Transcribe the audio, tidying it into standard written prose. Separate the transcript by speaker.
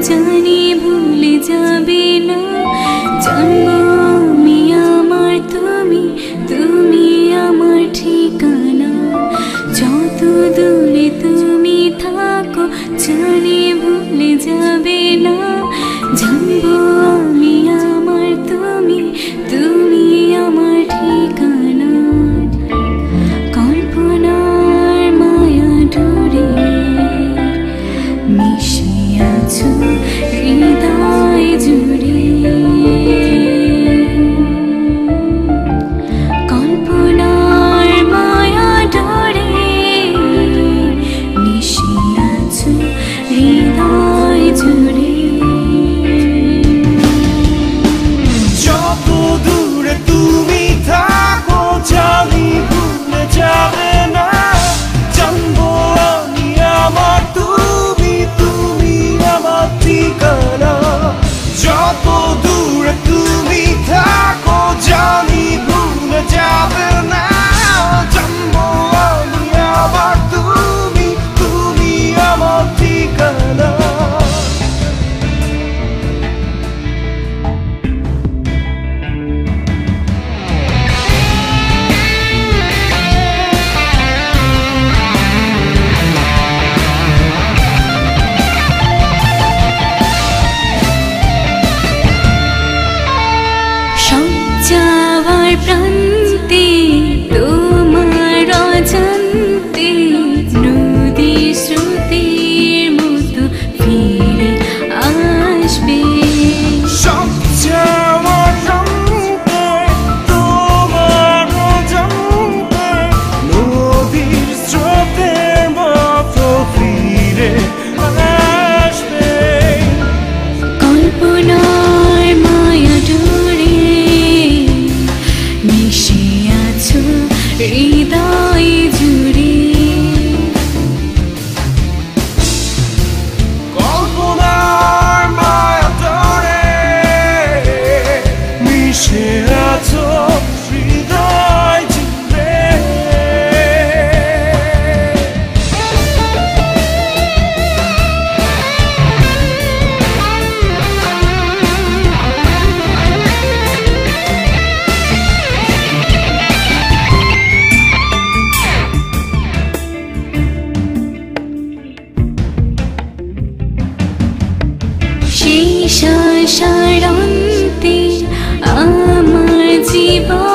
Speaker 1: জানি ভুলে যাবে না। জানবো আমি আমার তুমি, তুমি আমার ঠিকানা। যত দূরে তুমি থাকো জানি ভুলে যাবে না। জানবো আমি আমার তুমি, তুমি আমার ঠিকানা। কল্পনার মায়া ডোরে মিশে আছো হৃদয় জুড়ে। কল্পনার মায়া ডোরে মিশে আছো হৃদয় জুড়ে।
Speaker 2: যত দূরে তুমি থাকো জানি ভুলে যাবে না। জানবো আমি আমার তুমি, তুমি আমার ঠিকানা। যত দূরে তুমি থাকো জানি ভুলে যাবে না। জানবো আমি আমার তুমি, তুমি আমার ঠিকানা।
Speaker 1: যাওয়ার প্রান্তে তোমার অজান্তে নদীর স্রোতের মতো ফিরে আসবে।
Speaker 2: সব যাওয়ার প্রান্তে তোমার অজান্তে নদীর স্রোতের মতো ফিরে আসবে।
Speaker 1: কল্পনার মায়া ডোরে মিশে আছো হৃদয় জুড়ে।
Speaker 2: কল্পনার মায়া ডোরে মিশে আছো হৃদয় জুড়ে।
Speaker 1: শেষ আশার অন্তে আমার জীবন